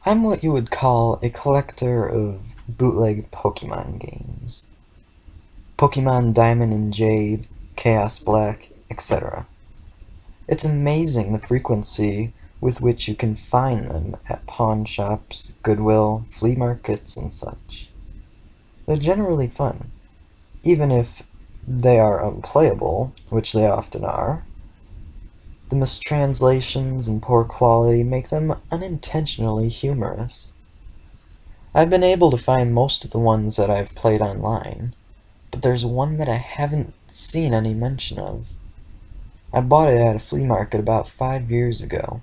I'm what you would call a collector of bootleg Pokémon games. Pokémon Diamond and Jade, Chaos Black, etc. It's amazing the frequency with which you can find them at pawn shops, Goodwill, flea markets, and such. They're generally fun, even if they are unplayable, which they often are. The mistranslations and poor quality make them unintentionally humorous. I've been able to find most of the ones that I've played online, but there's one that I haven't seen any mention of. I bought it at a flea market about 5 years ago.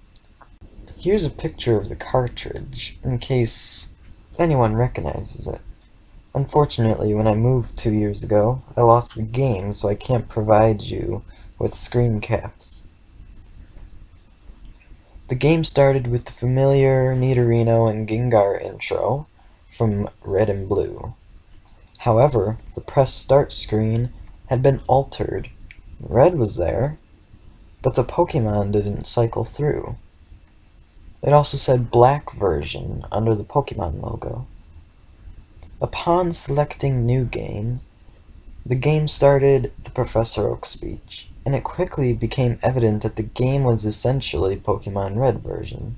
Here's a picture of the cartridge, in case anyone recognizes it. Unfortunately, when I moved 2 years ago, I lost the game, so I can't provide you with screen caps. The game started with the familiar Nidorino and Gengar intro from Red and Blue. However, the press start screen had been altered. Red was there, but the Pokemon didn't cycle through. It also said Black version under the Pokemon logo. Upon selecting New Game, the game started the Professor Oak speech, and it quickly became evident that the game was essentially Pokemon Red version.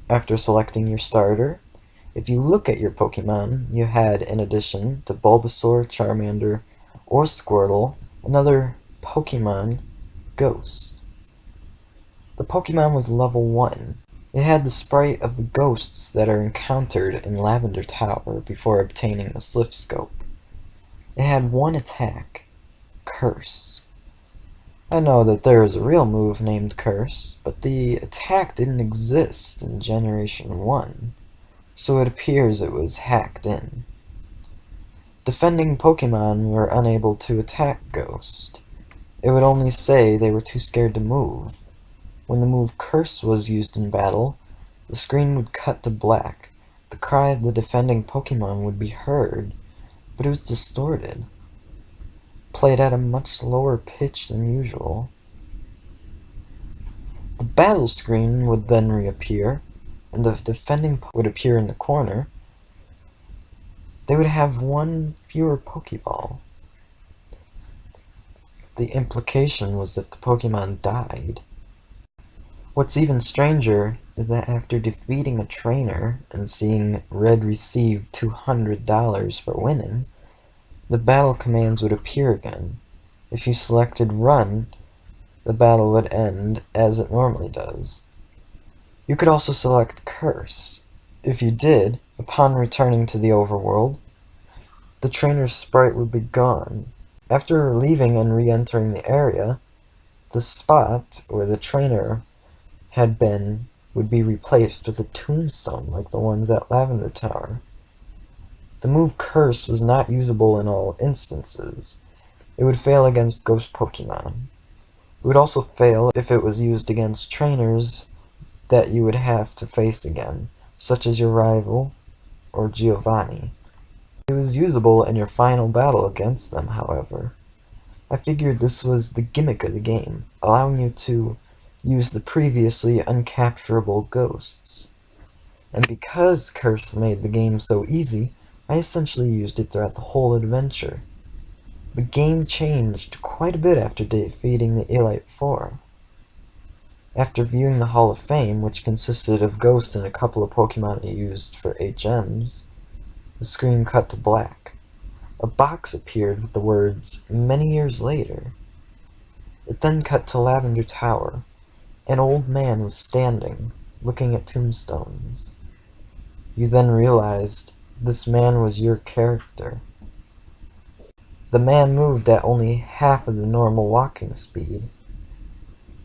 After selecting your starter, if you look at your Pokemon, you had, in addition to Bulbasaur, Charmander, or Squirtle, another Pokemon Ghost. The Pokemon was level 1. It had the sprite of the ghosts that are encountered in Lavender Tower before obtaining the Slift Scope. It had one attack, Curse. I know that there is a real move named Curse, but the attack didn't exist in Generation 1, so it appears it was hacked in. Defending Pokemon were unable to attack Ghost. It would only say they were too scared to move. When the move Curse was used in battle, the screen would cut to black. The cry of the defending Pokemon would be heard, but it was distorted, played at a much lower pitch than usual. The battle screen would then reappear, and the defending would appear in the corner. They would have one fewer Pokeball. The implication was that the Pokemon died. What's even stranger is that after defeating a trainer and seeing Red receive $200 for winning, the battle commands would appear again. If you selected Run, the battle would end as it normally does. You could also select Curse. If you did, upon returning to the overworld, the trainer's sprite would be gone. After leaving and re-entering the area, the spot where the trainer had been would be replaced with a tombstone like the ones at Lavender Tower. The move Curse was not usable in all instances. It would fail against ghost Pokemon. It would also fail if it was used against trainers that you would have to face again, such as your rival or Giovanni. It was usable in your final battle against them, however. I figured this was the gimmick of the game, allowing you to use the previously uncapturable ghosts. And because Curse made the game so easy, I essentially used it throughout the whole adventure. The game changed quite a bit after defeating the Elite Four. After viewing the Hall of Fame, which consisted of Ghost and a couple of Pokemon I used for HMs, the screen cut to black. A box appeared with the words, "Many years later." It then cut to Lavender Tower. An old man was standing, looking at tombstones. You then realized this man was your character. The man moved at only half of the normal walking speed.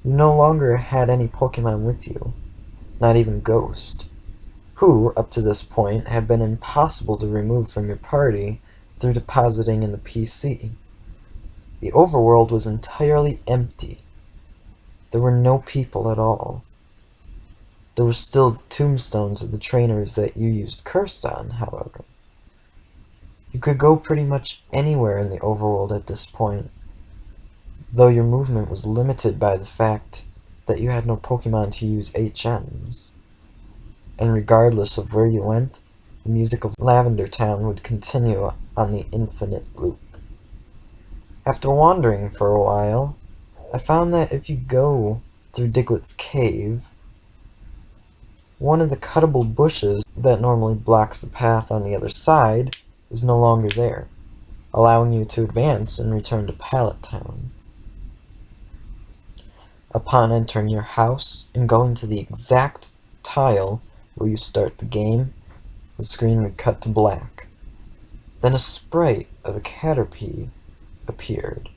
You no longer had any Pokemon with you, not even Ghost, who, up to this point, had been impossible to remove from your party through depositing in the PC. The overworld was entirely empty. There were no people at all. There were still the tombstones of the trainers that you used Cursed on, however. You could go pretty much anywhere in the overworld at this point, though your movement was limited by the fact that you had no Pokemon to use HMs. and regardless of where you went, the music of Lavender Town would continue on the infinite loop. After wandering for a while, I found that if you go through Diglett's cave, one of the cuttable bushes that normally blocks the path on the other side is no longer there, allowing you to advance and return to Pallet Town. Upon entering your house and going to the exact tile where you start the game, the screen would cut to black. Then a sprite of a Caterpie appeared.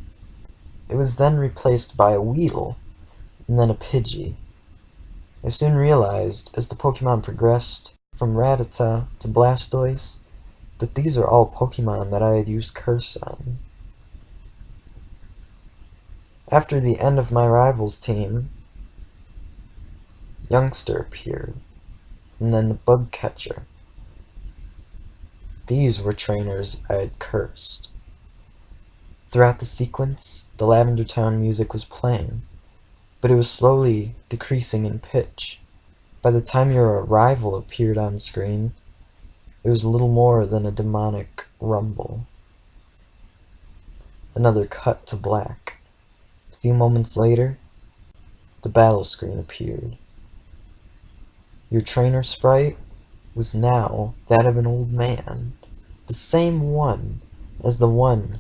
It was then replaced by a Weedle, and then a Pidgey. I soon realized, as the Pokemon progressed from Rattata to Blastoise, that these are all Pokemon that I had used Curse on. After the end of my rival's team, Youngster appeared, and then the Bug Catcher. These were trainers I had cursed. Throughout the sequence, the Lavender Town music was playing, but it was slowly decreasing in pitch. By the time your arrival appeared on screen, it was little more than a demonic rumble. Another cut to black. A few moments later, the battle screen appeared. Your trainer sprite was now that of an old man, the same one as the one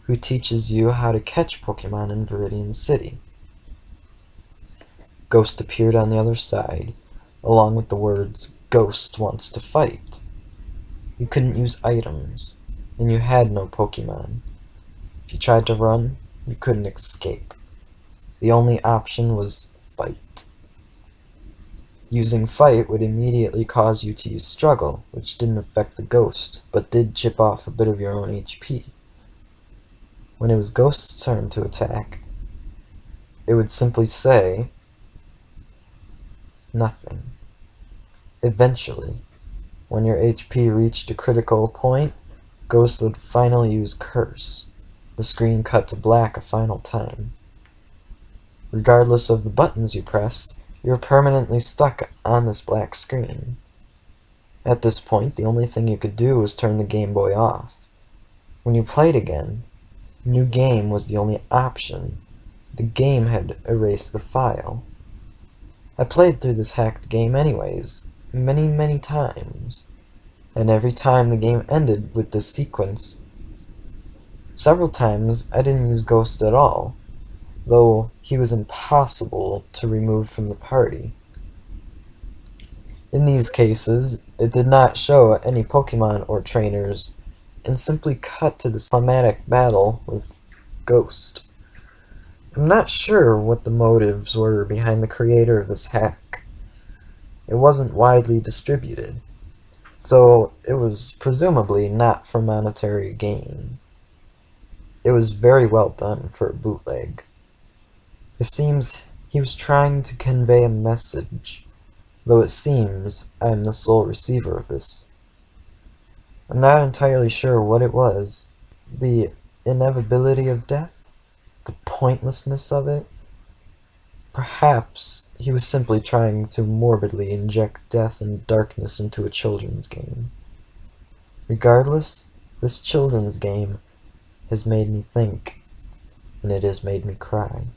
who teaches you how to catch Pokemon in Viridian City. Ghost appeared on the other side, along with the words, "Ghost wants to fight." You couldn't use items, and you had no Pokemon. If you tried to run, you couldn't escape. The only option was fight. Using fight would immediately cause you to use struggle, which didn't affect the ghost, but did chip off a bit of your own HP. When it was Ghost's turn to attack, it would simply say nothing. Eventually, when your HP reached a critical point, Ghost would finally use Curse. The screen cut to black a final time. Regardless of the buttons you pressed, you were permanently stuck on this black screen. At this point, the only thing you could do was turn the Game Boy off. When you played again, New Game was the only option. The game had erased the file. I played through this hacked game anyways, many times, and every time the game ended with this sequence. Several times I didn't use Ghost at all, though he was impossible to remove from the party. In these cases, it did not show any Pokemon or trainers, and simply cut to the climatic battle with Ghost. I'm not sure what the motives were behind the creator of this hack. It wasn't widely distributed, so it was presumably not for monetary gain. It was very well done for a bootleg. It seems he was trying to convey a message, though it seems I am the sole receiver of this. I'm not entirely sure what it was. The inevitability of death? The pointlessness of it? Perhaps he was simply trying to morbidly inject death and darkness into a children's game. Regardless, this children's game has made me think, and it has made me cry.